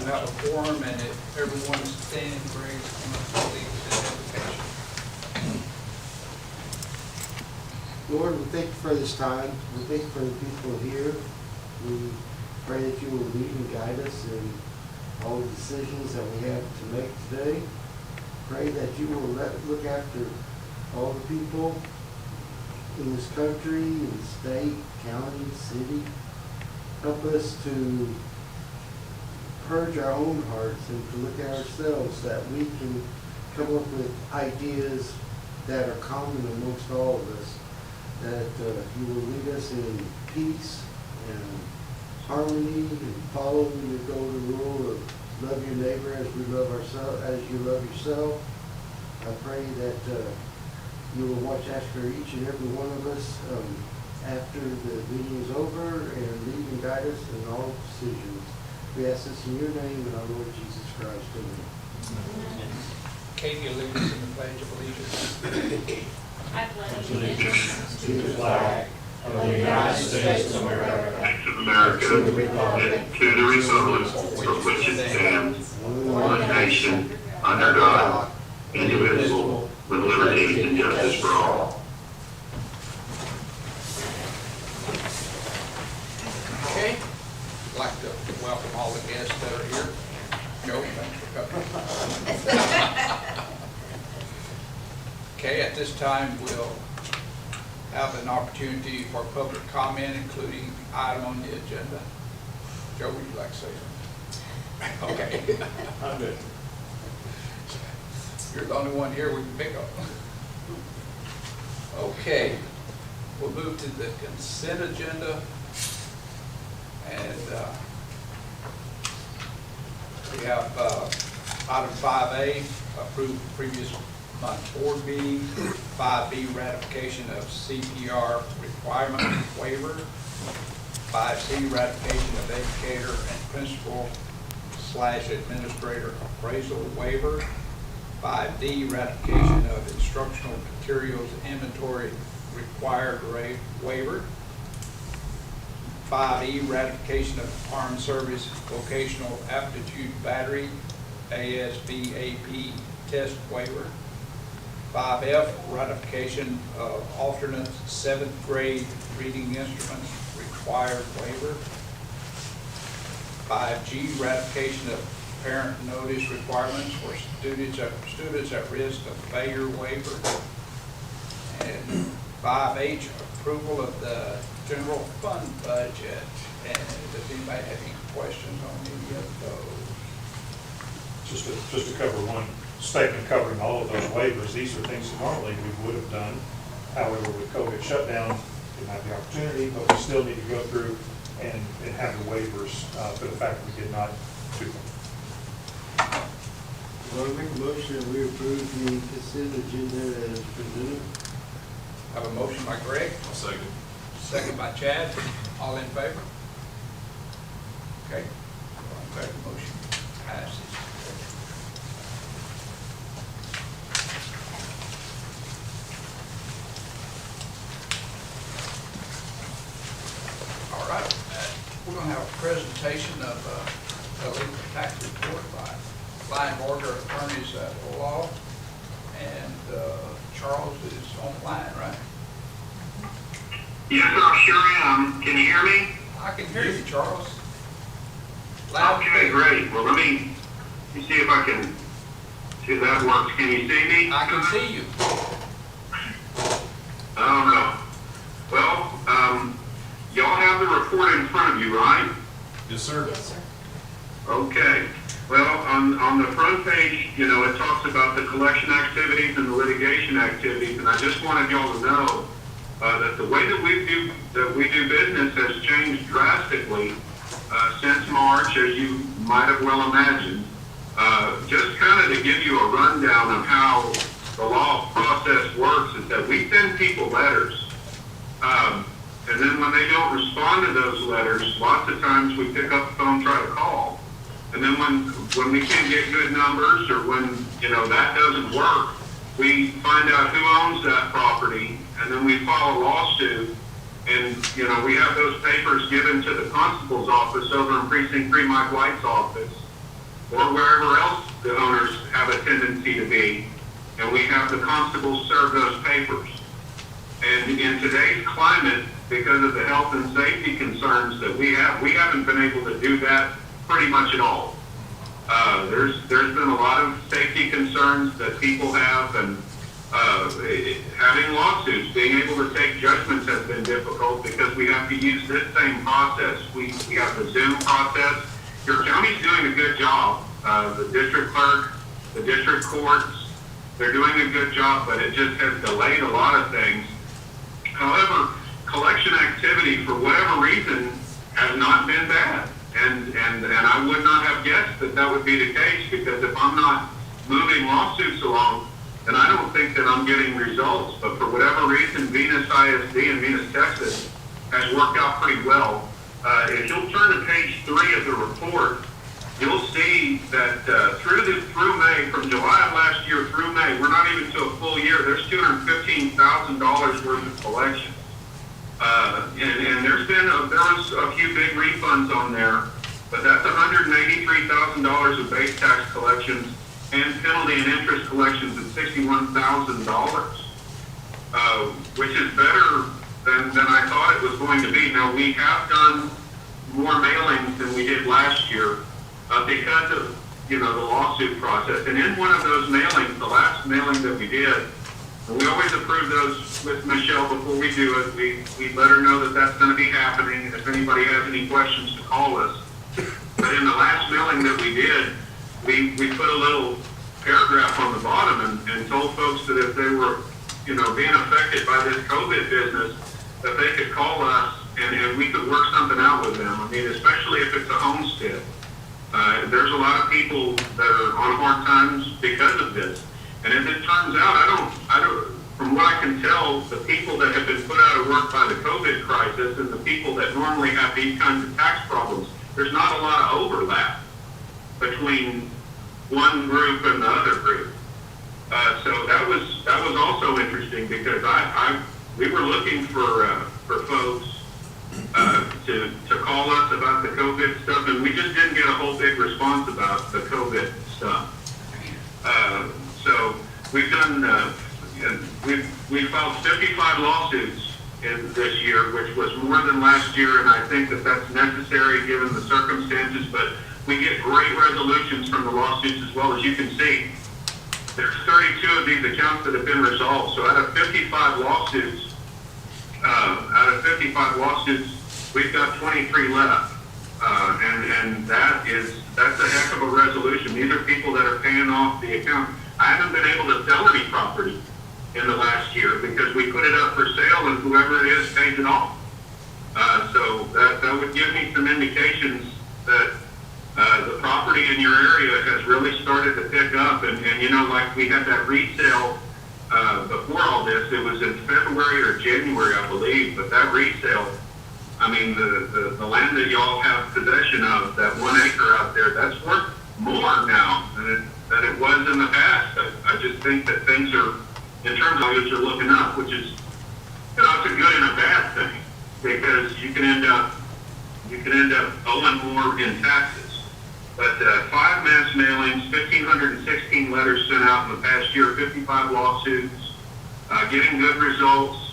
to have a forum, and if everyone's standing for identification. Lord, we thank you for this time. We thank you for the people here. We pray that you will lead and guide us in all the decisions that we have to make today. Pray that you will look after all the people in this country, in the state, county, city. Help us to purge our own hearts and to look at ourselves, that we can come up with ideas that are common amongst all of us, that you will lead us in peace and harmony and follow your golden rule of love your neighbor as we love ourselves, as you love yourself. I pray that you will watch after each and every one of us after the meeting is over and lead and guide us in all decisions. We ask this in your name and our Lord Jesus Christ. Amen. Katie, lead us in the Pledge of Allegiance. I pledge allegiance to the flag of the United States of America, to the republic for which it stands, one nation, under God, indivisible, with liberty and justice for all. Okay, I'd like to welcome all the guests that are here. Joe, thanks for coming. Okay, at this time, we'll have an opportunity for public comment, including item on the agenda. Joe, would you like to say something? Okay. I'm good. You're the only one here we can pick up. Okay, we'll move to the consent agenda. And we have item 5A, approve previous month's board meeting. 5B, ratification of CPR requirement waiver. 5C, ratification of educator and principal / administrator appraisal waiver. 5D, ratification of instructional materials inventory required waiver. 5E, ratification of Armed Service Vocational Aptitude Battery ASVAB test waiver. 5F, ratification of alternate 7th grade reading instruments required waiver. 5G, ratification of parent notice requirements for students at risk of failure waiver. And 5H, approval of the general fund budget. And does anybody have any questions on any of those? Just to cover one statement covering all of those waivers, these are things that normally we would have done. However, with COVID shutdown, didn't have the opportunity, but we still need to go through and have the waivers for the fact that we did not do them. Well, I make a motion that we approve the consent agenda as presented. Have a motion by Greg. I'll second. Second by Chad. All in favor? Okay. All in favor, motion passes. All right. We're going to have a presentation of the legal tax report by Line Order Attorneys at Law. And Charles is online, right? Yes, I sure am. Can you hear me? I can hear you, Charles. Loud and Okay, clear. great. Well, let me see if I can see if that works. Can you see me? I can see you. I don't know. Well, y'all have the report in front of you, right? Yes, sir. Yes, sir. Okay. Well, on the front page, you know, it talks about the collection activities and the litigation activities, and I just wanted y'all to know that the way that we do business has changed drastically since March, as you might have well imagined. Just kind of to give you a rundown of how the law process works is that we send people letters, and then when they don't respond to those letters, lots of times we pick up the phone, try to call. And then when we can't get good numbers, or when, you know, that doesn't work, we find out who owns that property, and then we file a lawsuit. And, you know, we have those papers given to the constable's office over in Precinct 3, Mike White's office. or wherever else the owners have a tendency to be, and we have the constables serve those papers. And in today's climate, because of the health and safety concerns that we haven't been able to do that pretty much at all. There's been a lot of safety concerns that people have, and having lawsuits, being able to take judgments has been difficult because we have to use this same process. We have the Zoom process. Your county's doing a good job. The district clerk, the district courts, they're doing a good job, but it just has delayed a lot of things. However, collection activity, for whatever reason, has not been bad. And I would not have guessed that that would be the case, because if I'm not moving lawsuits along, then I don't think that I'm getting results. But for whatever reason, Venus ISD and Venus, Texas has worked out pretty well. If you'll turn to page 3 of the report, you'll see that through May, from July of last year through May, we're not even to a full year, there's $215,000 worth of collections. And there was a few big refunds on there, but that's $183,000 of base tax collections and penalty and interest collections at $61,000, which is better than I thought it was going to be. Now, we have done more mailings than we did last year because of, the lawsuit process. And in one of those mailings, the last mailing that we did, and we always approve those with Michelle before we do it. We let her know that that's going to be happening, and if anybody has any questions, to call us. But in the last mailing that we did, we put a little paragraph on the bottom and told folks that if they were, being affected by this COVID business, that they could call us and we could work something out with them. I mean, especially if it's a homestead. There's a lot of people that are on hard times because of this. And as it turns out, I don't, from what I can tell, the people that have been put out of work by the COVID crisis and the people that normally have these kinds of tax problems, there's not a lot of overlap between one group and the other group. So that was also interesting, because we were looking for folks to call us about the COVID stuff, and we just didn't get a whole big response about the COVID stuff. So we've done, we filed 55 lawsuits in this year, which was more than last year, and I think that that's necessary given the circumstances, but we get great resolutions from the lawsuits as well. As you can see, there's 32 of these accounts that have been resolved. So out of 55 lawsuits, we've got 23 left. And that's a heck of a resolution. These are people that are paying off the account. I haven't been able to sell any property in the last year because we put it up for sale and whoever it is pays it off. So that would give me some indications that the property in your area has really started to pick up. And like we had that resale before all this, it was in February or January, I believe, but that resale, I mean, the land that y'all have possession of, that 1 acre out there, that's worth more now than it was in the past. I just think that things are, in terms of values, are looking up, which is, it's a good and a bad thing, because you can end up owing more in taxes. But 5 mass mailings, 1,516 letters sent out in the past year, 55 lawsuits, getting good results,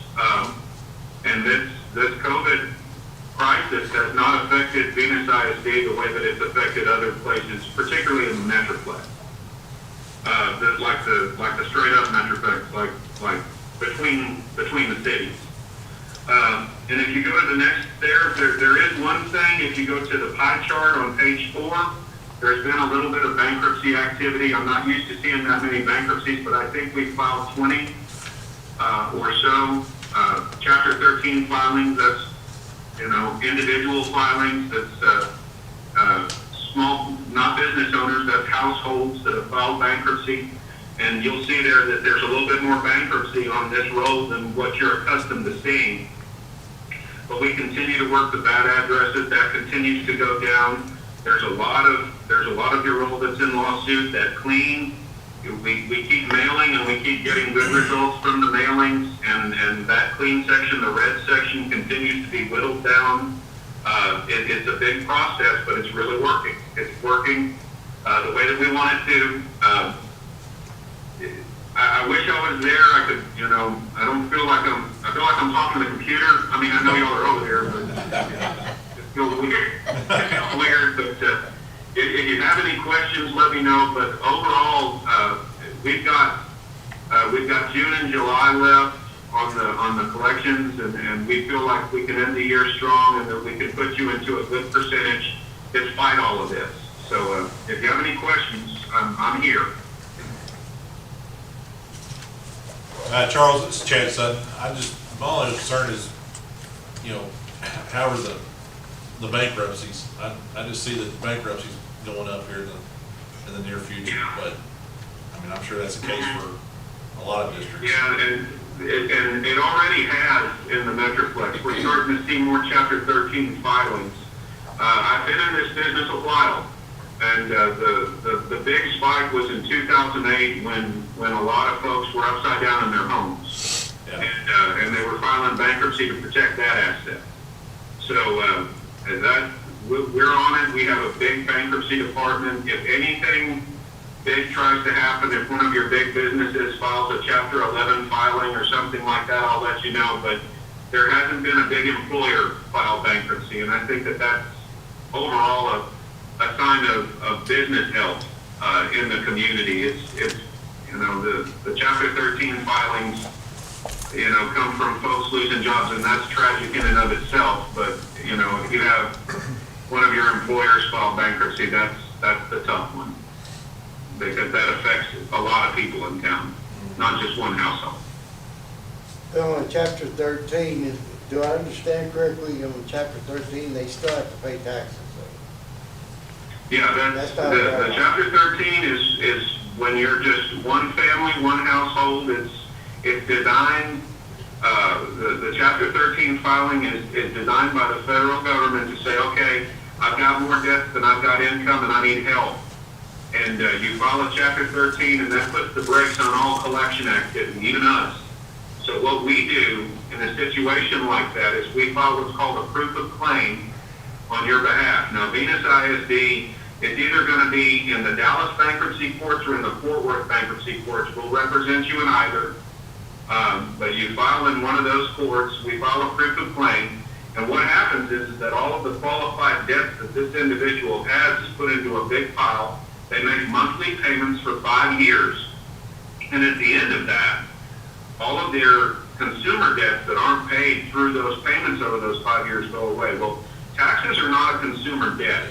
and this COVID crisis has not affected Venus ISD the way that it's affected other places, particularly in the Metroplex. Like the straight up Metroplex, like between the cities. And if you go to the next there is one thing. If you go to the pie chart on page 4, there's been a little bit of bankruptcy activity. I'm not used to seeing that many bankruptcies, but I think we filed 20 or so. Chapter 13 filings, that's, individual filings, that's small, not business owners, that's households that have filed bankruptcy. And you'll see there that there's a little bit more bankruptcy on this roll than what you're accustomed to seeing. But we continue to work the bad addresses. That continues to go down. There's a lot of your roll that's in lawsuit that clean. We keep mailing and we keep getting good results from the mailings, and that clean section, the red section, continues to be whittled down. It's a big process, but it's really working. It's working. the way that we want it to. I wish I was there. I could, you know, I feel like I'm talking to the computer. I mean, I know y'all are over there, but it feels weird. It feels weird, but if you have any questions, let me know. But overall, we've got June and July left on the collections, and we feel like we can end the year strong and that we can put you into a good percentage despite all of this. So if you have any questions, I'm here. Charles, it's Chad Sutton. My only concern is, you know, how are the bankruptcies? I just see that bankruptcies going up here in the near future, but, I mean, I'm sure that's the case for a lot of districts. Yeah, and it already has in the Metroplex. We're starting to see more Chapter 13 filings. I've been in this business a while, and the big spike was in 2008 when a lot of folks were upside down in their homes. Yeah. And they were filing bankruptcy to protect that asset. So we're on it. We have a big bankruptcy department. If anything big tries to happen, if one of your big businesses files a Chapter 11 filing or something like that, I'll let you know. But there hasn't been a big employer file bankruptcy, and I think that that's overall a sign of business health in the community. It's you know, the Chapter 13 filings, you know, come from folks losing jobs, and that's tragic in and of itself. But you know, if you have one of your employers file bankruptcy, that's the tough one, because that affects a lot of people in town, not just one household. Bill, on Chapter 13, do I understand correctly, on Chapter 13, they still have to pay taxes? Yeah, That's the Chapter 13 is when you're just one family, one household. It's designed, the Chapter 13 filing is designed by the federal government to say, okay, I've got more debts than I've got income and I need help. And you file a Chapter 13, and that puts the brakes on all collection activity, even us. So what we do in a situation like that is we file what's called a proof of claim on your behalf. Now, Venus ISD is either going to be in the Dallas bankruptcy courts or in the Fort Worth bankruptcy courts. We'll represent you in either. But you file in one of those courts, we file a proof of claim, and what happens is that all of the qualified debts that this individual has is put into a big pile. They make monthly payments for 5 years, and at the end of that, all of their consumer debts that aren't paid through those payments over those 5 years go away. Well, taxes are not a consumer debt.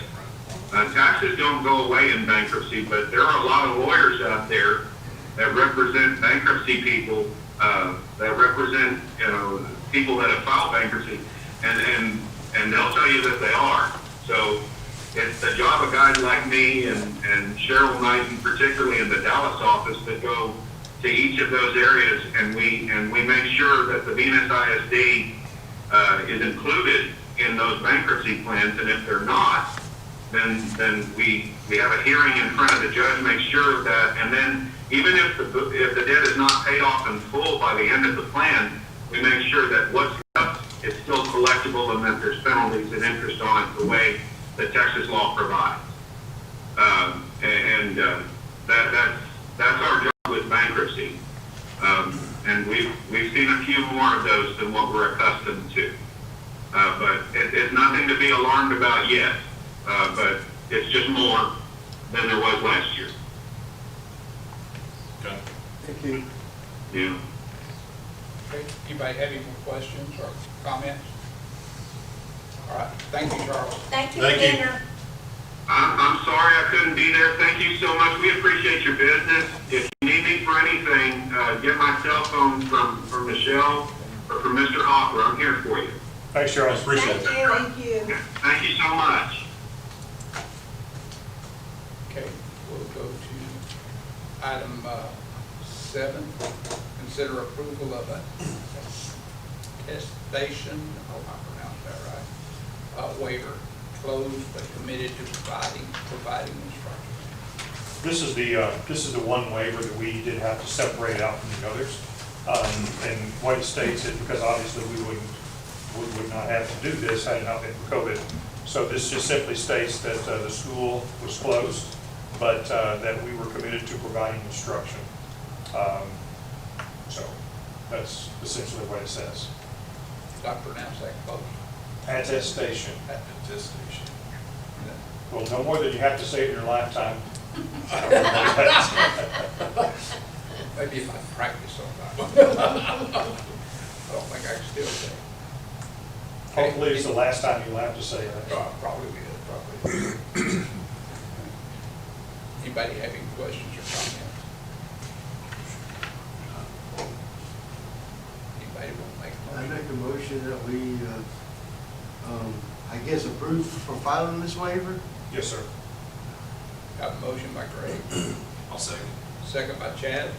Taxes don't go away in bankruptcy, but there are a lot of lawyers out there that represent bankruptcy people, that represent, you know, people that have filed bankruptcy, and they'll tell you that they are. So it's the job of guys like me and Cheryl Knight, and particularly in the Dallas office, that go to each of those areas, and we make sure that the Venus ISD is included in those bankruptcy plans, and if they're not, then we have a hearing in front of the judge, make sure of that, and then even if the debt is not paid off in full by the end of the plan, we make sure that what's left is still collectible and that there's penalties and interest on it the way that Texas law provides. That's our job with bankruptcy. And we've seen a few more of those than what we're accustomed to. But it's nothing to be alarmed about yet. But it's just more than there was last year. Okay. Thank you. Yeah. Okay, anybody have any more questions or comments? All right, thank you, Charles. Thank you, Thank you. Peter. I'm sorry I couldn't be there. Thank you so much. We appreciate your business. If you need me for anything, get my cell phone from Michelle or from Mr. Hopper. I'm here for you. Thanks, Charles. Appreciate it. Thank you. Thank you so much. Okay, we'll go to item 7, consider approval of a attestation, I hope I pronounced that right, waiver, closed but committed to providing instruction. This is the one waiver that we did have to separate out from the others. And what it states is, because obviously we would not have to do this had it not been for COVID. So this just simply states that the school was closed but that we were committed to providing instruction. So that's essentially what it says. Did I pronounce that close? Attestation. Attestation. Well, no more than you have to say it in your lifetime. I don't know what that's- Maybe if I practice sometime. I don't think I can still say. it. Hopefully it's the last time you'll have to say that. Probably will, probably. Anybody have any questions or comments? Anybody want to make a I motion? make a motion that we, I guess, approve for filing this waiver. Yes, sir. Got a motion by Craig, I'll second. second by Chad.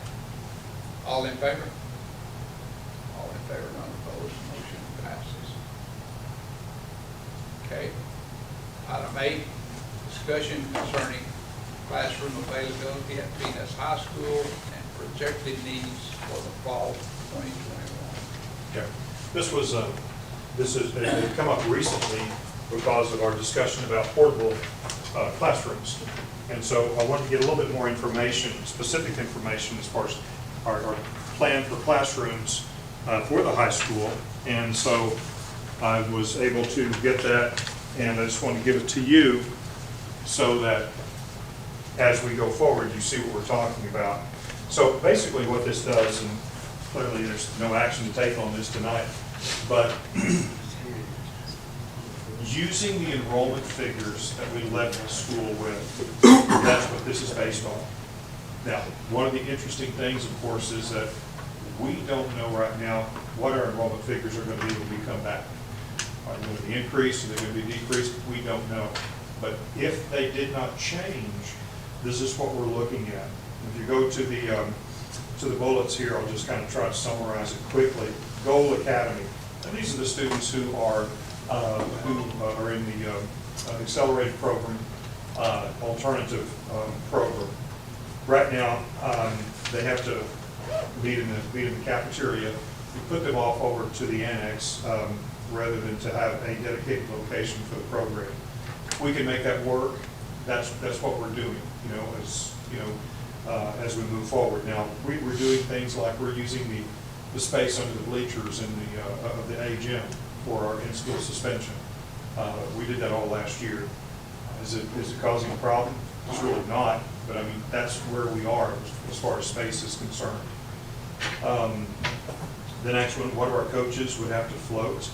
All in favor? All in favor, none opposed, motion passes. Okay. Item 8, discussion concerning classroom availability at Venus High School and projected needs for the fall 2021. Yeah. This has come up recently because of our discussion about portable classrooms. And so I wanted to get a little bit more information, specific information as far as our plan for classrooms for the high school. And so I was able to get that, and I just want to give it to you so that as we go forward, you see what we're talking about. So basically what this does, and clearly there's no action to take on this tonight, but using the enrollment figures that we left the school with, that's what this is based on. Now, one of the interesting things, of course, is that we don't know right now what our enrollment figures are going to be when we come back. Are they going to be increased? Are they going to be decreased? We don't know. But if they did not change, this is what we're looking at. If you go to the bullets here, I'll just kind of try to summarize it quickly. Goal Academy. And these are the students who are in the accelerated program, alternative program. Right now, they have to meet in the cafeteria. We put them off over to the annex rather than to have a dedicated location for the program. If we can make that work, that's what we're doing. As we move forward. Now, we're doing things like we're using the space under the bleachers in the A gym for our in-school suspension. We did that all last year. Is it causing a problem? It's really not, but I mean, that's where we are as far as space is concerned. The next one, one of our coaches would have to float.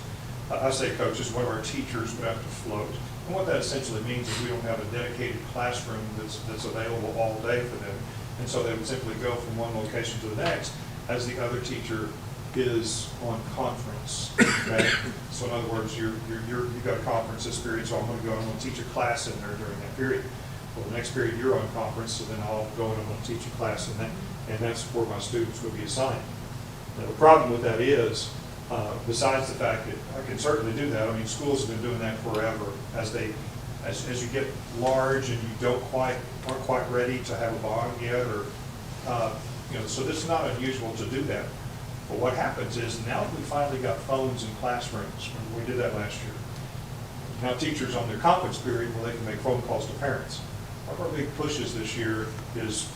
I say coaches, one of our teachers would have to float. And what that essentially means is we don't have a dedicated classroom that's available all day for them. And so they would simply go from one location to the next as the other teacher is on conference. Okay? So in other words, you've got a conference this period, so I'm going to teach a class in there during that period. Well, the next period you're on conference, so then I'll go and I'm going to teach a class in that, and that's where my students will be assigned. Now the problem with that is, besides the fact that I can certainly do that, I mean, schools have been doing that forever. As you get large and you aren't quite ready to have a bond yet, or so this is not unusual to do that. But what happens is now that we finally got phones in classrooms, we did that last year. Now teachers on their conference period, well, they can make phone calls to parents. One of our big pushes this year is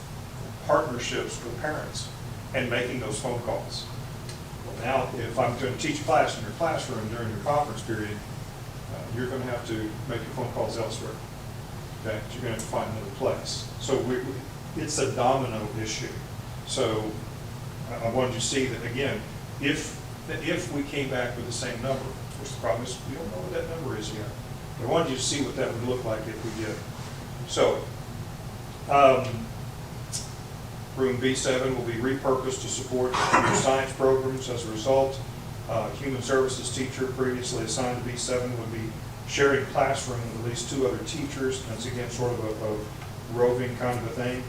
partnerships with parents and making those phone calls. Well, now if I'm going to teach a class in your classroom during your conference period, you're going to have to make your phone calls elsewhere. Okay, you're going to have to find another place. So it's a domino issue. So I wanted you to see that again. If we came back with the same number, of course the problem is we don't know what that number is yet. But I wanted you to see what that would look like if we did. So room B7 will be repurposed to support your science programs. As a result, human services teacher previously assigned to B7 would be sharing classroom with at least 2 other teachers. That's again sort of a roving kind of a thing.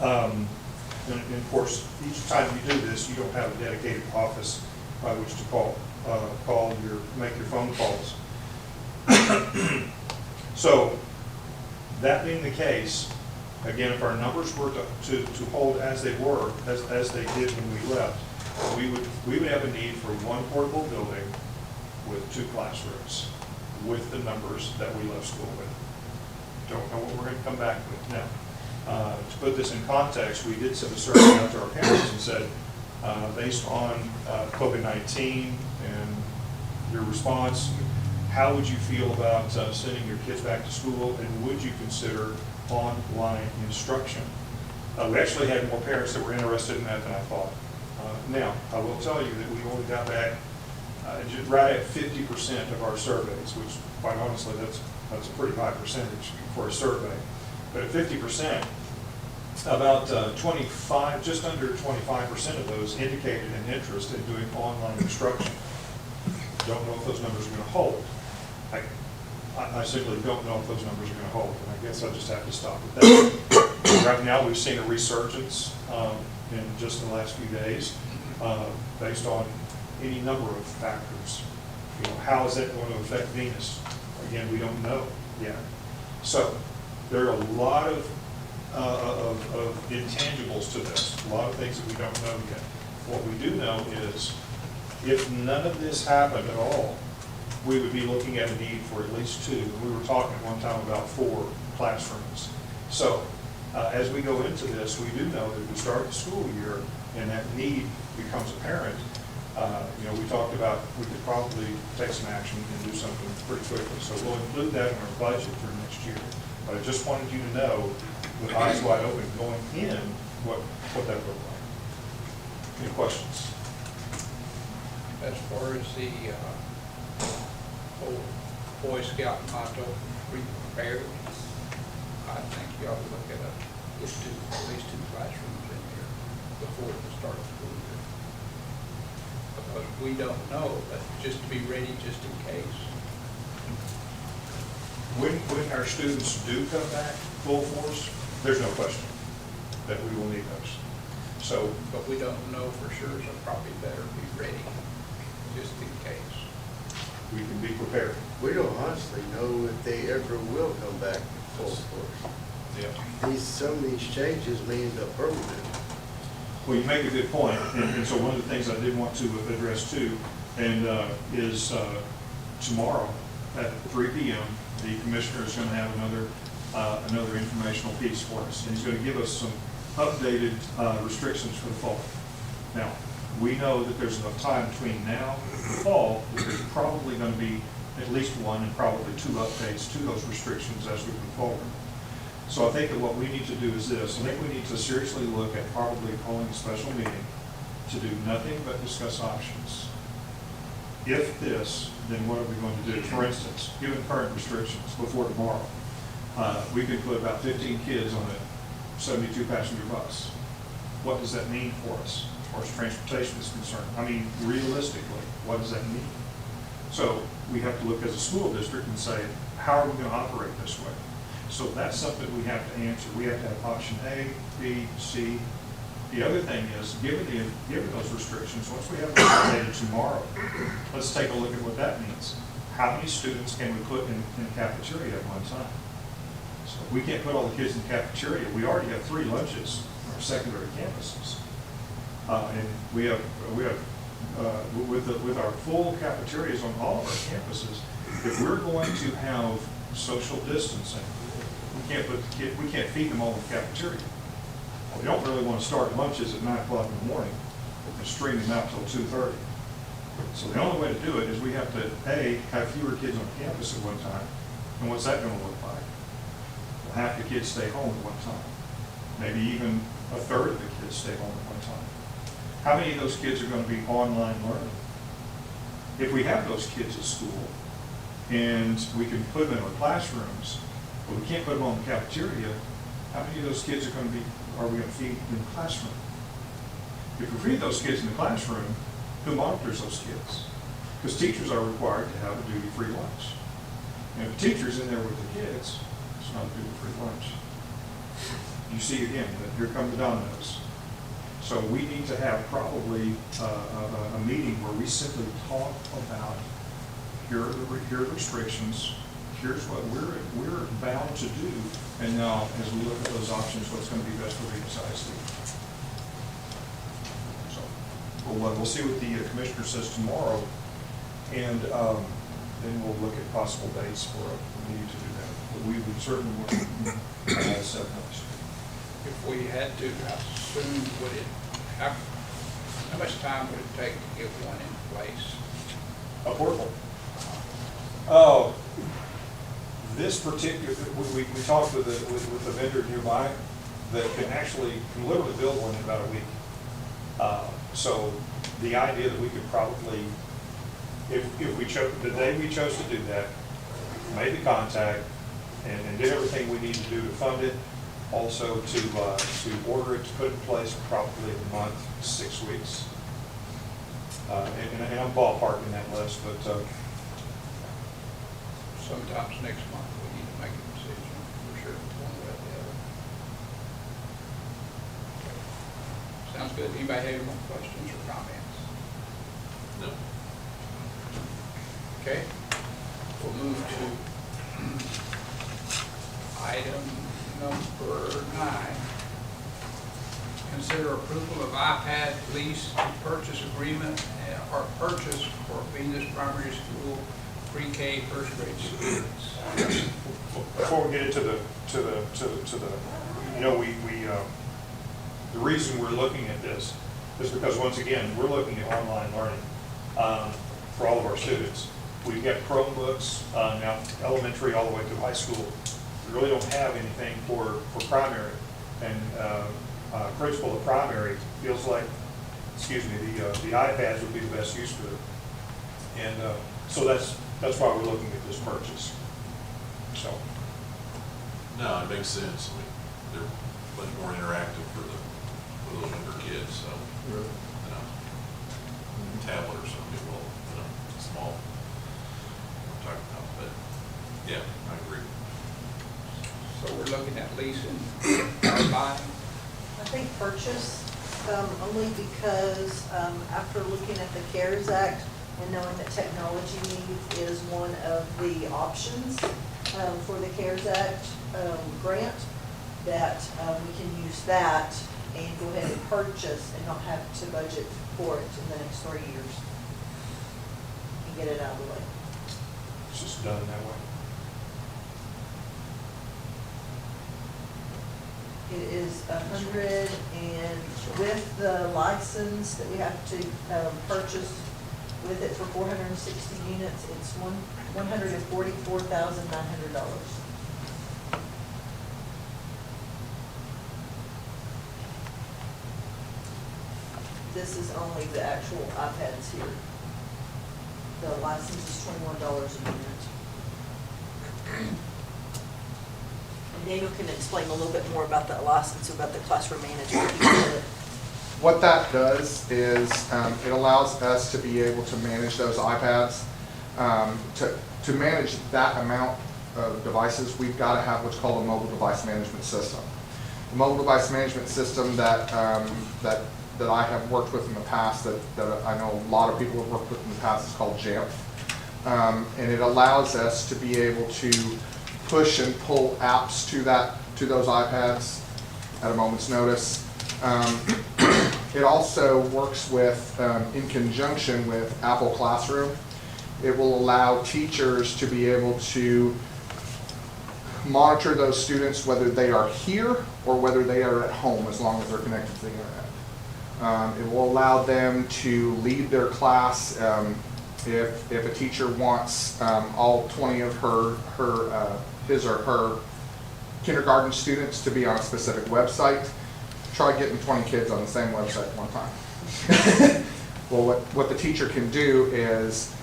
And of course, each time you do this, you don't have a dedicated office by which to make your phone calls. So, that being the case, again, if our numbers were to hold as they were, as they did when we left, we would have a need for 1 portable building with 2 classrooms with the numbers that we left school with. Don't know what we're going to come back with. Now, to put this in context, we did send a survey out to our parents and said, based on COVID-19 and your response, how would you feel about sending your kids back to school, and would you consider online instruction? We actually had more parents that were interested in that than I thought. Now, I will tell you that we only got back just right at 50% of our surveys, which quite honestly, that's a pretty high percentage for a survey. But at 50%, about 25, just under 25% of those indicated an interest in doing online instruction. Don't know if those numbers are going to hold. I simply don't know if those numbers are going to hold, and I guess I'll just have to stop with that. Right now, we've seen a resurgence in just the last few days based on any number of factors. You know, how is that going to affect Venus? Again, we don't know yet. So there are a lot of intangibles to this, a lot of things that we don't know yet. What we do know is if none of this happened at all, we would be looking at a need for at least 2. We were talking at one time about 4 classrooms. So as we go into this, we do know that we start the school year and that need becomes apparent. You know, we talked about we could probably take some action and do something pretty quickly. So we'll include that in our budget for next year. But I just wanted you to know, with eyes wide open, going in, what that looked like. Any questions? As far as the whole Boy Scout motto, be prepared, I think you ought to look at at least 2 classrooms in here before the start of school year. Because we don't know, but just to be ready just in case. When our students do come back full force, there's no question that we will need those. So, But we don't know for sure, so probably better be ready just in case. we can be prepared. We don't honestly know if they ever will come back full force. Yeah. Some of these changes may end up permanent. Well, you make a good point, and so one of the things I did want to address too, and is tomorrow at 3 p.m., the commissioner is going to have another informational piece for us, and he's going to give us some updated restrictions for the fall. Now, we know that there's enough time between now and the fall that there's probably going to be at least 1 and probably 2 updates to those restrictions as we move forward. So I think that what we need to do is this. I think we need to seriously look at probably calling a special meeting to do nothing but discuss options. If this, then what are we going to do? For instance, given current restrictions before tomorrow, we could put about 15 kids on a 72-passenger bus. What does that mean for us as far as transportation is concerned? I mean, realistically, what does that mean? So we have to look as a school district and say, how are we going to operate this way? So that's something we have to answer. We have to have option A, B, C. The other thing is, given those restrictions, once we have those data tomorrow, let's take a look at what that means. How many students can we put in the cafeteria at one time? So we can't put all the kids in the cafeteria. We already have 3 lunches on our secondary campuses. And we have with our full cafeterias on all of our campuses, if we're going to have social distancing, we can't feed them all in the cafeteria. Well, we don't really want to start lunches at 9 o'clock in the morning and stream them out till 2:30. So the only way to do it is we have to, A, have fewer kids on campus at one time. And what's that going to look like? Well, half the kids stay home at one time. Maybe even a third of the kids stay home at one time. How many of those kids are going to be online learning? If we have those kids at school and we can put them in our classrooms, but we can't put them on the cafeteria, how many of those kids are we going to feed in the classroom? If we feed those kids in the classroom, who monitors those kids? Because teachers are required to have a duty-free lunch. And if the teacher's in there with the kids, it's not a duty-free lunch. You see again, that here come the dominoes. So we need to have probably a meeting where we simply talk about here are the restrictions, here's what we're bound to do, and now as we look at those options, what's going to be best for Venus ISD. So we'll see what the commissioner says tomorrow, and then we'll look at possible dates for a meeting to do that. we would certainly want to set up. If we had to, how soon would it, how much time would it take to get one in place? A portable. Oh, this particular, we talked with the vendor nearby that can literally build one in about a week. So the idea that we could probably, if we chose, the day we chose to do that, made the contact and did everything we need to do to fund it, also to order it, to put it in place, probably a month, 6 weeks. And I'm ballparking that list, but Sometimes next month, we need to make a decision, for sure, one way or the other. Sounds good. Anybody have any more questions or comments? No. Okay, we'll move to item number 9. Consider approval of iPad lease and purchase agreement or purchase for Venus Primary School pre-K first grade students. before we get into the, you know, the reason we're looking at this is because, once again, we're looking at online learning for all of our students. We've got Chromebooks now, elementary all the way through high school. We really don't have anything for primary. And principal of primary feels like, the iPads would be the best use for them. And so that's why we're looking at this purchase. So, No, it makes sense. I mean, they're much more interactive for those younger kids, so, you know, tablet or something, well, you know, small, I'm talking about, but, yeah, I agree. So we're looking at leasing or buying. I think purchase, only because after looking at the CARES Act and knowing that technology needs is one of the options for the CARES Act grant, that we can use that and go ahead and purchase and not have to budget for it in the next 3 years and get it out of the way. it's just done that way. It is 100, and with the license that we have to purchase with it for 460 units, it's $144,900. This is only the actual iPads here. The license is $21 a unit. And Daniel can explain a little bit more about that license, about the classroom management. What that does is it allows us to be able to manage those iPads. To manage that amount of devices, we've got to have what's called a mobile device management system. The mobile device management system that I have worked with in the past, that I know a lot of people have worked with in the past, is called Jamf. And it allows us to be able to push and pull apps to those iPads at a moment's notice. It also works with, in conjunction with Apple Classroom. It will allow teachers to be able to monitor those students whether they are here or whether they are at home, as long as they're connected to the internet. It will allow them to lead their class. If a teacher wants all 20 of his or her kindergarten students to be on a specific website, try getting 20 kids on the same website at one time. Well, what the teacher can do is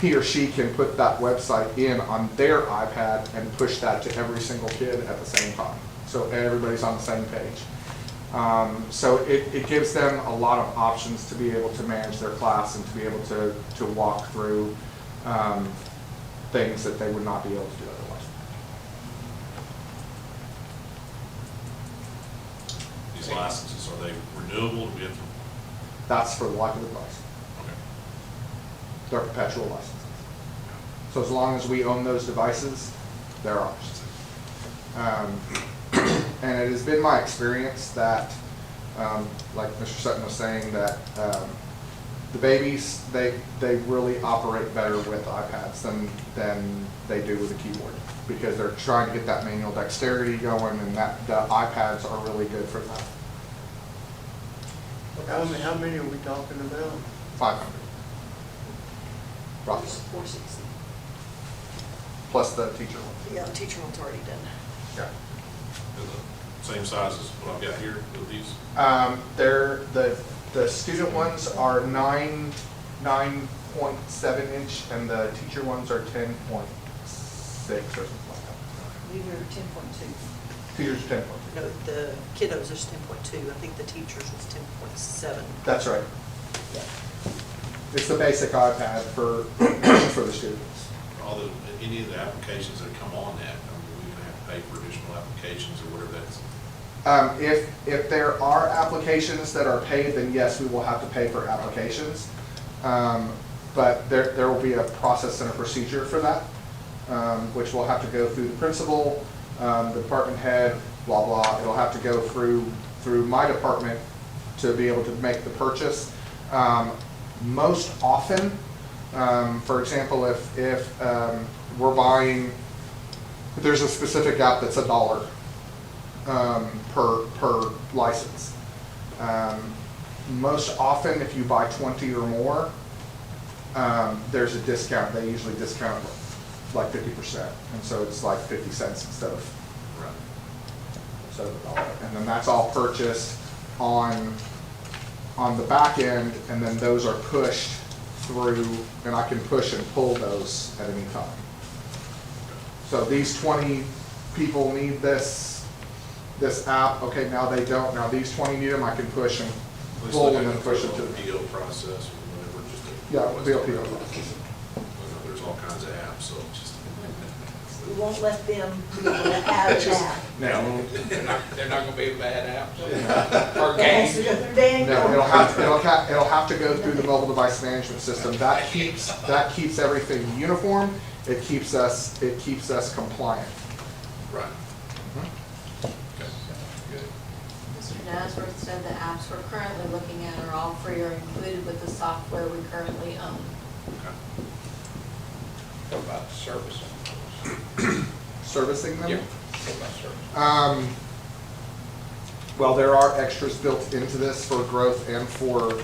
he or she can put that website in on their iPad and push that to every single kid at the same time. So everybody's on the same page. So it gives them a lot of options to be able to manage their class and to be able to walk through things that they would not be able to do otherwise. These licenses, are they renewable? Do we have to? That's for the life of the device. Okay. They're perpetual licenses. So as long as we own those devices, they're ours. And it has been my experience that, like Mr. Sutton was saying, that The babies, they really operate better with iPads than they do with a keyboard, because they're trying to get that manual dexterity going, and that the iPads are really good for that. How many are we talking about? 500. Roughly, 460. plus the teacher one. Yeah, the teacher one's already done. Yeah. The same size as what I've got here with these. They're, the student ones are 9.7 inch, and the teacher ones are 10.6 or something like that. These are 10.2. Teachers are 10.2. No, the kiddos is 10.2. I think the teachers was 10.7. That's right. Yeah. It's the basic iPad for, for the students. Any of the applications that come on that, we can have to pay for additional applications or whatever that's. If there are applications that are paid, then yes, we will have to pay for applications. But there will be a process and a procedure for that, which will have to go through the principal, the department head, blah, blah. It'll have to go through my department to be able to make the purchase. Most often, for example, if we're buying, if there's a specific app that's $1 per license. Most often, if you buy 20 or more, there's a discount. They usually discount like 50%, and so it's like 50 cents instead of $1. And then that's all purchased on the back end, and then those are pushed through, and I can push and pull those at any time. So these 20 people need this app, okay, now they don't, now these 20 need them, I can push and pull and then push them to them. PO process or whatever, just to. Yeah, it'll be a PO process. There's all kinds of apps, so just. We won't let them be able to add that. No, They're not gonna be bad apps. Or It has to games. go through Daniel. no, it'll have to go through the mobile device management system. That keeps everything uniform. It keeps us compliant. Right. Okay, good. Mr. Nasworth said the apps we're currently looking at are all free or included with the software we currently own. Okay. What about servicing? Servicing them? Yeah, what about servicing? Well, there are extras built into this for growth and for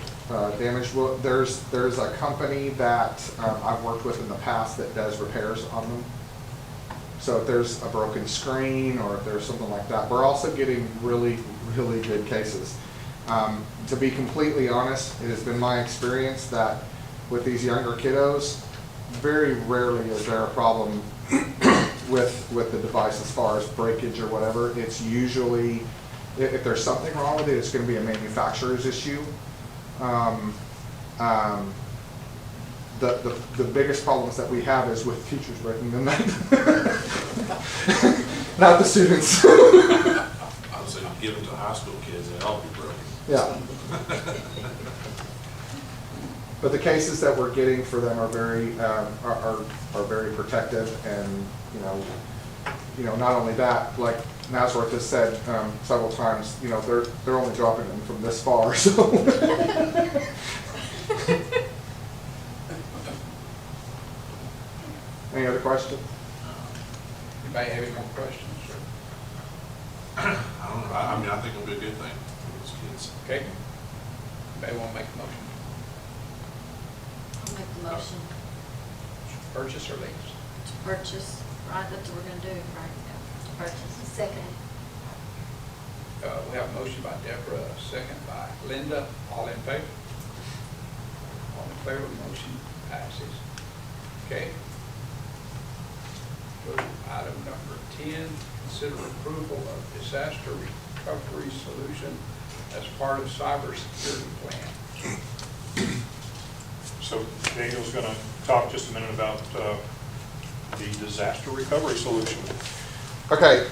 damage. Well, there's a company that I've worked with in the past that does repairs on them. So if there's a broken screen or if there's something like that, we're also getting really, really good cases. To be completely honest, it has been my experience that with these younger kiddos, very rarely is there a problem with the device as far as breakage or whatever. It's usually, if there's something wrong with it, it's going to be a manufacturer's issue. The biggest problems that we have is with teachers breaking them, not the students. I would say give them to high school kids, they'll all be broken. Yeah. But the cases that we're getting for them are very very protective, and you know, not only that, like Nasworth has said several times, you know, they're only dropping them from this far, so. Any other questions? Anybody have any more questions? I don't know, I mean, I think it'll be a good thing for those kids. Okay. Anybody want to make a motion? I'll make the motion Purchase or lease? to purchase, right, that's what we're gonna do, right? Yeah, to purchase. Second. We have a motion by Deborah, a second by Linda. All in favor? All in favor, motion passes. Okay. Go to item number 10, consider approval of disaster recovery solution as part of cybersecurity plan. So Daniel's going to talk just a minute about the disaster recovery solution. Okay,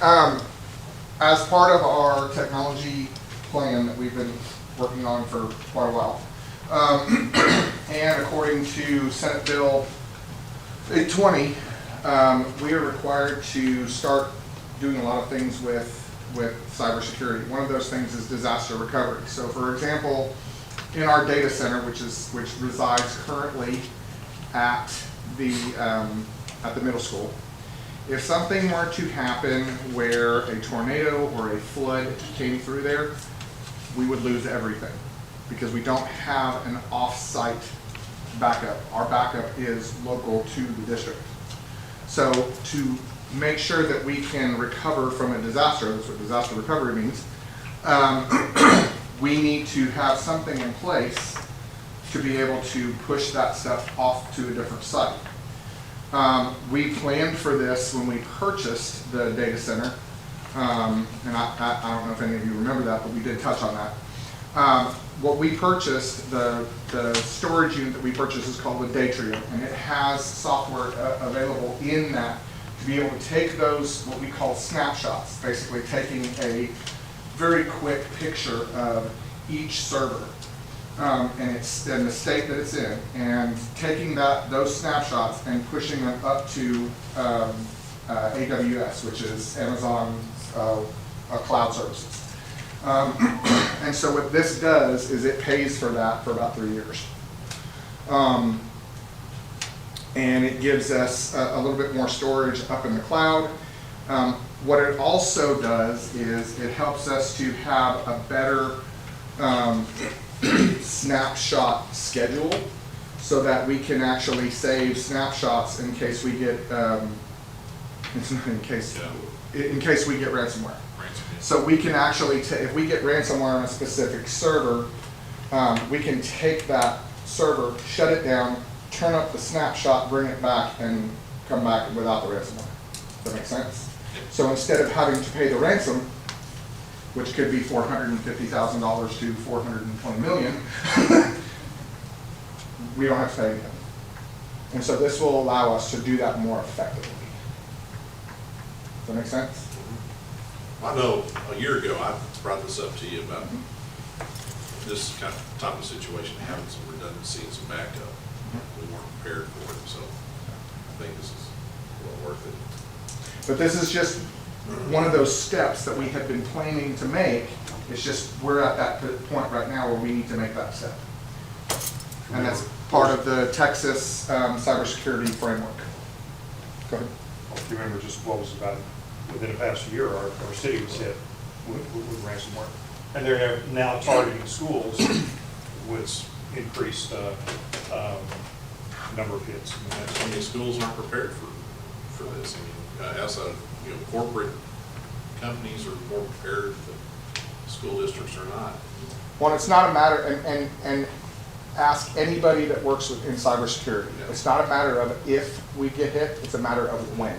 as part of our technology plan that we've been working on for quite a while, and according to Senate Bill 820, we are required to start doing a lot of things with cybersecurity. One of those things is disaster recovery. So for example, in our data center, which resides currently at the middle school. If something were to happen where a tornado or a flood came through there, we would lose everything because we don't have an off-site backup. Our backup is local to the district. So to make sure that we can recover from a disaster, that's what disaster recovery means, we need to have something in place to be able to push that stuff off to a different site. We planned for this when we purchased the data center, and I don't know if any of you remember that, but we did touch on that. What we purchased, the storage unit that we purchased is called the Datrium, and it has software available in that to be able to take those, what we call snapshots, basically taking a very quick picture of each server. And the state that it's in, and taking those snapshots and pushing them up to AWS, which is Amazon cloud services. And so what this does is it pays for that for about 3 years. And it gives us a little bit more storage up in the cloud. What it also does is it helps us to have a better snapshot schedule so that we can actually save snapshots in case we get in case we get ransomware. So we can actually if we get ransomware on a specific server, we can take that server, shut it down, turn up the snapshot, bring it back, and come back without the ransomware. Does that make sense? So instead of having to pay the ransom, which could be $450,000 to $420 million, we don't have to pay anything. And so this will allow us to do that more effectively. Does that make sense? I know a year ago, I brought this up to you about this kind of type of situation, having some redundancy and some backup. We weren't prepared for it, so I think this is well worth it. But this is just one of those steps that we have been planning to make. It's just we're at that point right now where we need to make that step. And that's part of the Texas cybersecurity framework. Go ahead. If you remember just what was about within the past year, our city was hit with ransomware. And they're now targeting schools with increased number of hits. I mean, schools aren't prepared for this. I mean, outside of, corporate companies are more prepared, but school districts are not. Well, it's not a matter, and ask anybody that works in cybersecurity. Yeah. It's not a matter of if we get hit, it's a matter of when.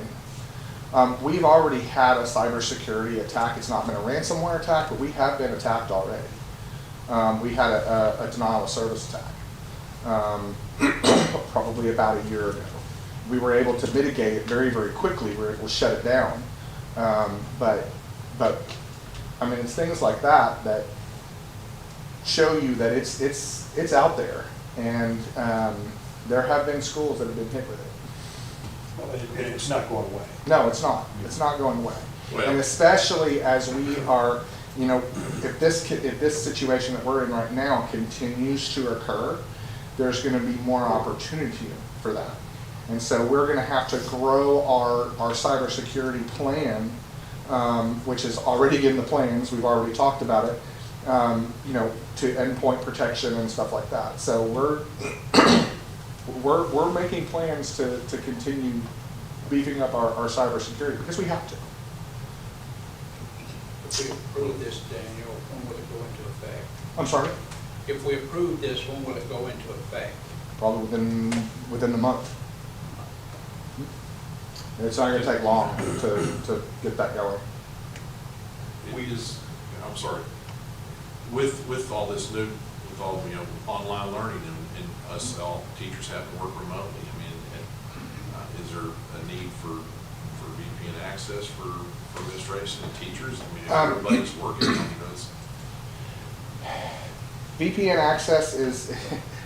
We've already had a cybersecurity attack. It's not been a ransomware attack, but we have been attacked already. We had a denial of service attack probably about a year ago. We were able to mitigate it very, very quickly. We were able to shut it down. But I mean, it's things like that show you that it's out there, and there have been schools that have been hit with it. And it's not going away. No, it's not. It's not going away. Well, And especially as we are, if this situation that we're in right now continues to occur, there's going to be more opportunity for that. And so we're going to have to grow our cybersecurity plan, which is already in the plans. We've already talked about it, to endpoint protection and stuff like that. So we're making plans to continue beefing up our cybersecurity because we have to. If we approve this, Daniel, when will it go into effect? I'm sorry? If we approve this, when will it go into effect? Probably within the month. It's not going to take long to get that going. I'm sorry, with all this new, with all, online learning and us all teachers having to work remotely, I mean, is there a need for VPN access for administration and teachers? I mean, everybody's working on this. VPN access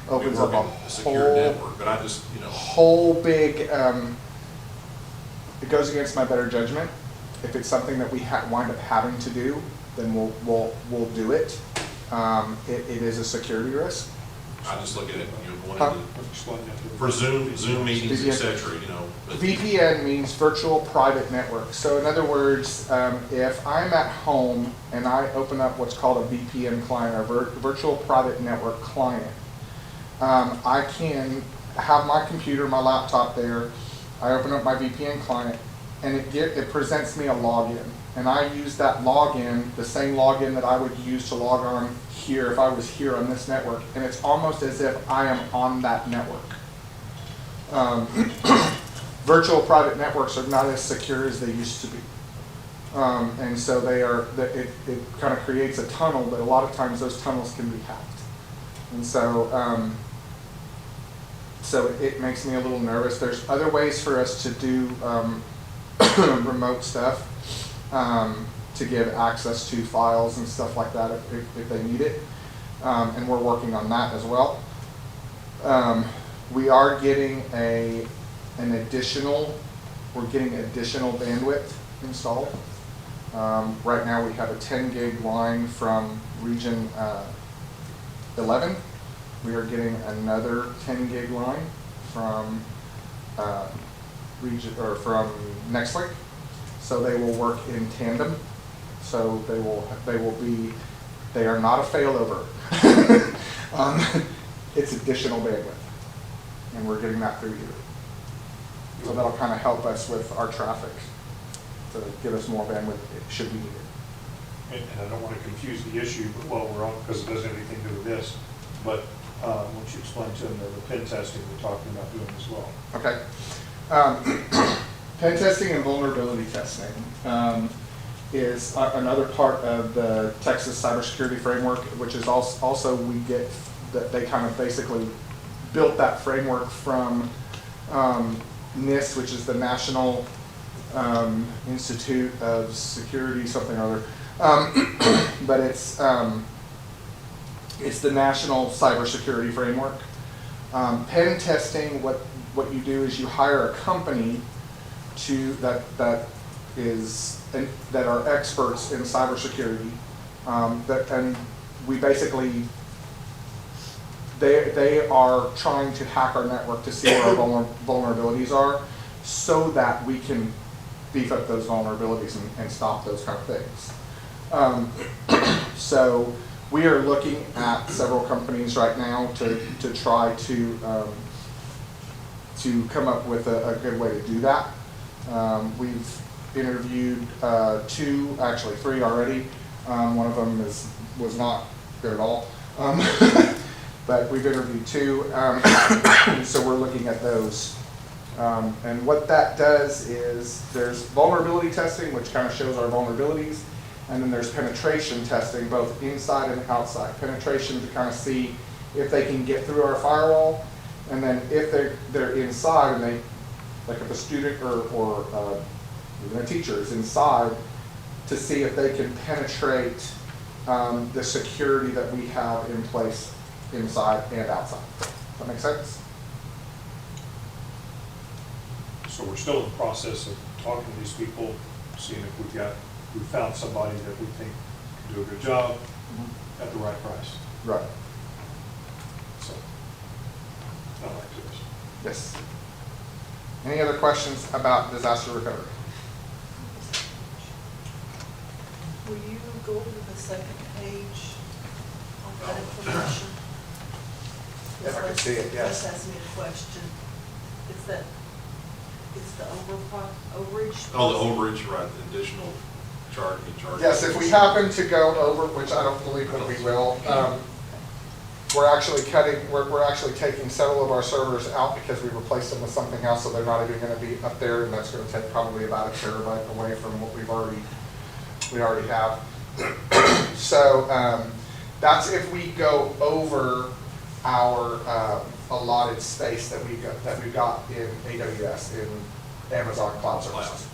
opens up A secure network, but I just, whole big, it goes against my better judgment. If it's something that we wind up having to do, then we'll do it. It is a security risk. I just look at it, Huh? wanting Explain that to to, them. for Zoom meetings, VPN. et cetera, but. VPN means virtual private network. So in other words, if I'm at home and I open up what's called a VPN client, or virtual private network client, I can have my computer, my laptop there. I open up my VPN client, and it presents me a login. And I use that login, the same login that I would use to log on here if I was here on this network. And it's almost as if I am on that network. Virtual private networks are not as secure as they used to be. And so it kind of creates a tunnel, but a lot of times those tunnels can be hacked. And so, so it makes me a little nervous. There's other ways for us to do remote stuff, to give access to files and stuff like that if they need it. And we're working on that as well. We are getting additional bandwidth installed. Right now we have a 10 gig line from region 11. We are getting another 10 gig line from from Nextlink. So they will work in tandem. So they are not a failover. It's additional bandwidth. And we're getting that through here. So that'll kind of help us with our traffic to give us more bandwidth should we need it. And I don't want to confuse the issue, but while we're on, because it doesn't have anything to do with this, but once you explain to them the pen testing we're talking about doing as well. Okay. Pen testing and vulnerability testing is another part of the Texas cybersecurity framework, which is also we get that they kind of basically built that framework from NIST, which is the National Institute of Security, something or other. But it's the National Cybersecurity Framework. Pen testing, what you do is you hire a company that are experts in cybersecurity. And we basically they are trying to hack our network to see where our vulnerabilities are, so that we can beef up those vulnerabilities and stop those kind of things. So we are looking at several companies right now to try to come up with a good way to do that. We've interviewed three already. One of them was not good at all. But we've interviewed two, so we're looking at those. And what that does is there's vulnerability testing, which kind of shows our vulnerabilities, and then there's penetration testing, both inside and outside. Penetration to kind of see if they can get through our firewall, and then if they're inside and they, like if a student or even a teacher is inside, to see if they can penetrate the security that we have in place inside and outside. Does that make sense? So we're still in the process of talking to these people, seeing if we found somebody that we think can do a good job at the right price. Right. So, I like this. Yes. Any other questions about disaster recovery? Will you go over to the second page on that information? If I can see it, yes. Les asked me a question. It's the overage? Oh, the overage, right, the additional charge. Yes, if we happen to go over, which I don't believe that we will, we're actually taking several of our servers out because we replaced them with something else, so they're not even going to be up there, and that's going to take probably about 1 terabyte away from what we already have. So that's if we go over our allotted space that we've got in AWS, in Amazon Cloud Services.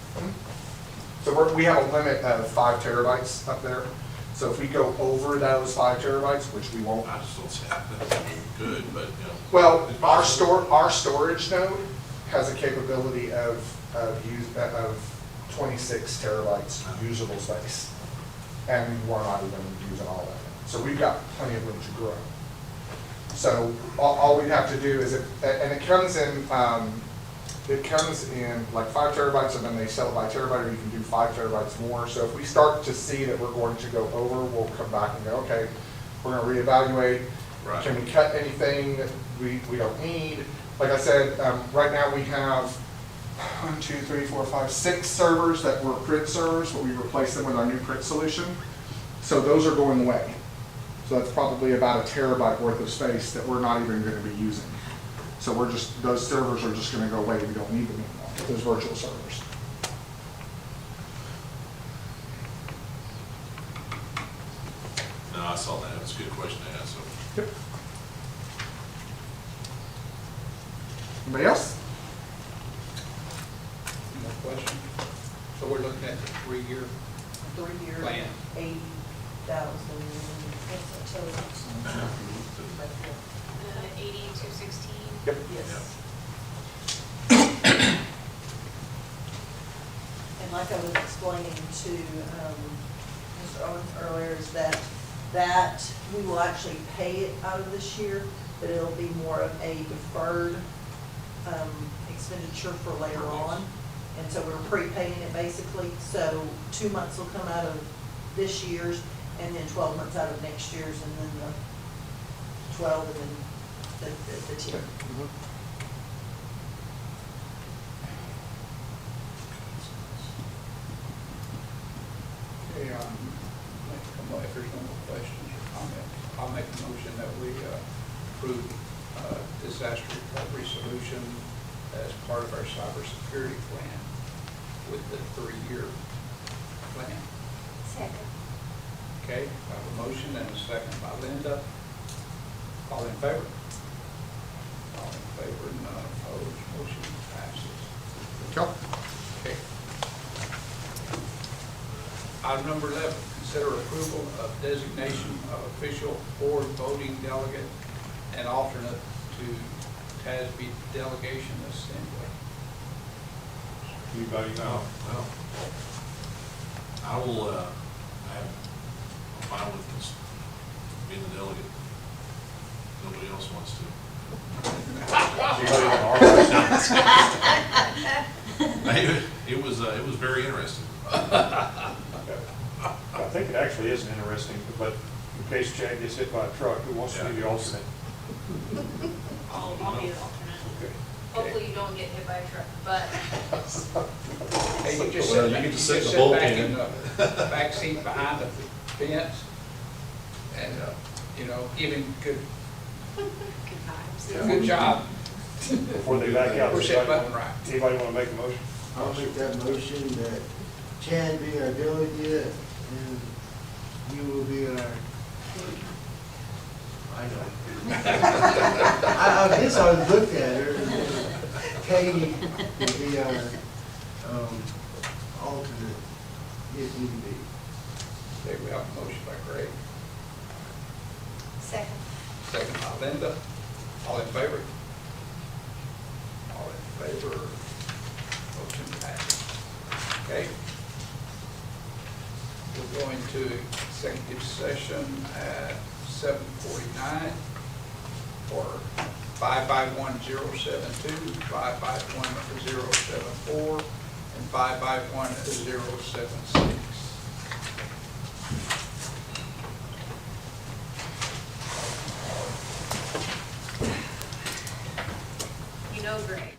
So we have a limit of 5 terabytes up there. So if we go over those 5 terabytes, which we won't. I just don't see how that good, but, Well, it's our possible. storage node has a capability of 26 terabytes usable space, and we're not even using all that. So we've got plenty of room to grow. So all we'd have to do is, and it comes in like 5 terabytes, and then they sell it by terabyte, or you can do 5 terabytes more. So if we start to see that we're going to go over, we'll come back and go, okay, we're gonna reevaluate. Right. Can we cut anything that we don't need? Like I said, right now we have 1, 2, 3, 4, 5, 6 servers that were print servers, but we replaced them with our new print solution. So those are going away. So that's probably about a terabyte worth of space that we're not even going to be using. So those servers are just going to go away. We don't need them anymore, those virtual servers. No, I saw that. It was a good question to ask. So. Yep. Anybody else? No question. So we're looking at the 3-year 3-year, plan. 80,000, what's that total? 8216. Yep. Yes. And like I was explaining to Mr. Owens earlier, is that we will actually pay it out of this year, but it'll be more of a deferred expenditure for later on. And so we're prepaying it basically, so 2 months will come out of this year's, and then 12 months out of next year's, and then the 12, and then the 10. Okay, if there's no more questions or comments, I'll make a motion that we approve disaster recovery solution as part of our cybersecurity plan with the 3-year plan. Second. Okay, I have a motion and a second by Linda. All in favor? All in favor, none opposed, motion passes. Okay. Item number 11, consider approval of designation of official board voting delegate and alternate to TASB delegation assembly. Anybody No, know? no. I will, I'm fine with this, being the delegate. Nobody else wants to. Anybody on our It was very interesting. I think it actually is interesting, but in case Chad gets hit by a truck, who wants to be the alternate? I'll be the alternate. Okay. Hopefully you don't get hit by a truck, but Hey, you just Well, sit you back, get to sit in the back bullpen. in the back seat behind the fence and, give him good times. good job. Before they back out, Push that button right. anybody want to make a motion? I'll make that motion that Chad be our delegate and you will be our. I know. I guess I looked at her and Katie will be our alternate if need be. Okay, we have a motion by Greg, Second. second by Linda. All in favor? All in favor? Motion passes. Okay. We'll go into executive session at 7:49 for 551-072, 551-074, and 551-076. You know Greg.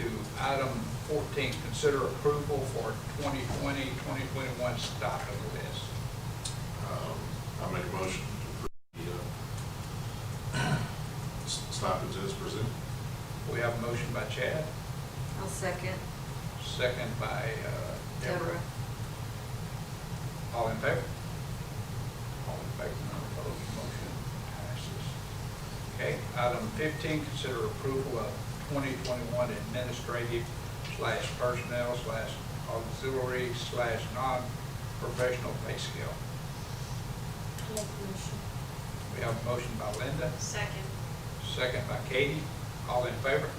to item 14, consider approval for 2020-2021 stipend list. I'll make a motion to approve the stipends as presented. We have a motion by Chad, I'll second. second by Deborah. All in favor? All in favor, none opposed, motion passes. Okay, item 15, consider approval of 2021 administrative / personnel / auxiliary / non-professional pay scale. We have a motion by Linda, Second. second by Katie. All in favor?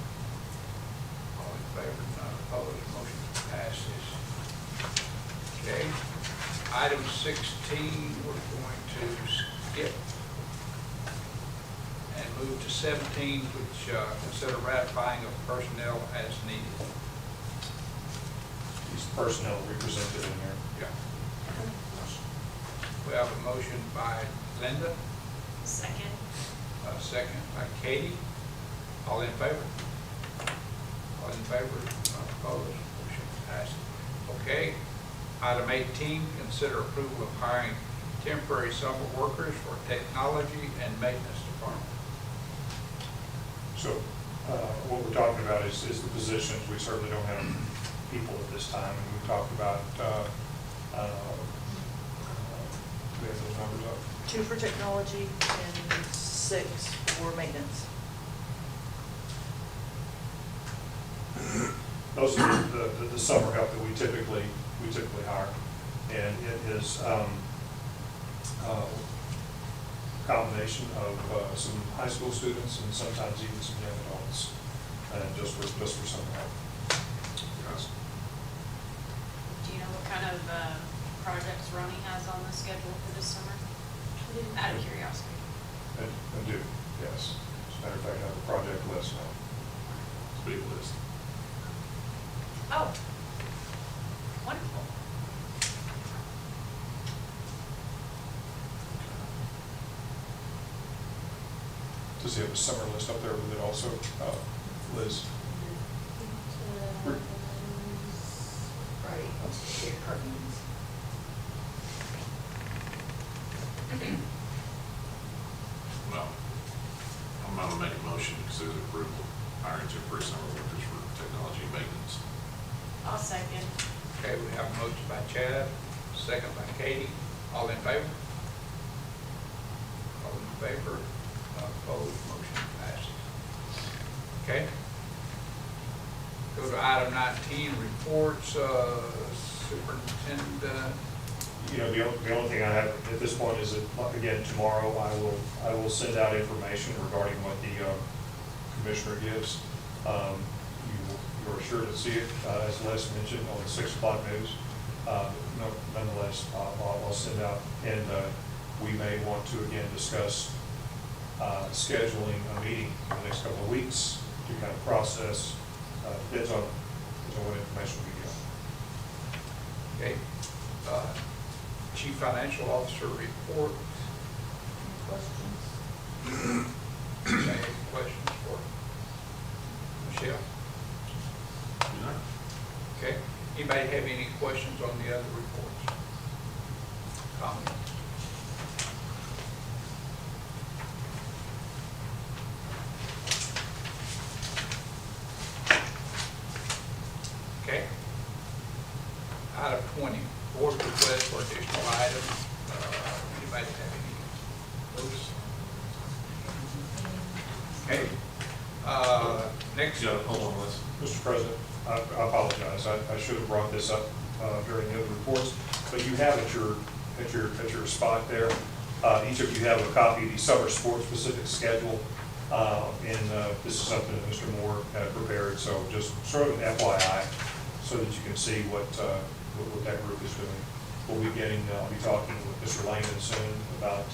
All in favor, none opposed, motion passes. Okay, item 16, we're going to skip and move to 17, which consider ratifying of personnel as needed. These personnel represented in there. Yeah. We have a motion by Linda, Second. a second by Katie. All in favor? All in favor, none opposed, motion passes. Okay, item 18, consider approval of hiring temporary summer workers for technology and maintenance department. So what we're talking about is the positions. We certainly don't have people at this time, and we talked about, we have those numbers up. 2 for technology and 6 for maintenance. Those are the summer help that we typically hire. And it is a combination of some high school students and sometimes even some young adults, and just for summer help. Yes. Do you know what kind of projects Ronnie has on the schedule for this summer? Out of curiosity. I do, yes. As a matter of fact, I have a project list now. It's a big list. Oh, wonderful. Does he have a summer list up there with it also, Liz? Right, your curtains. Well, I'm gonna make a motion to consider the approval of hiring temporary summer workers for technology and maintenance. I'll second. Okay, we have a motion by Chad, second by Katie. All in favor? All in favor, none opposed, motion passes. Okay. Go to item 19, reports, superintendent. You know, the only thing I have at this point is that, again, tomorrow I will send out information regarding what the commissioner gives. You are sure to see it, as Les mentioned, on the 6 o'clock news. Nonetheless, I'll send out, and we may want to again discuss scheduling a meeting in the next couple of weeks to kind of process, depends on what information we get. Okay. Chief Financial Officer report. Questions? Any questions for Michelle? Okay. Anybody have any questions on the other reports? Comments? Okay. Item 20, board request for additional items. Anybody have any notice? Okay. Next. Yeah, hold on, Liz. Mr. President, I apologize. I should have brought this up during the other reports, but you have at your spot there. Each of you have a copy of the summer sports specific schedule, and this is something that Mr. Moore had prepared. So just sort of an FYI, so that you can see what that group is doing. I'll be talking with Mr. Langdon soon about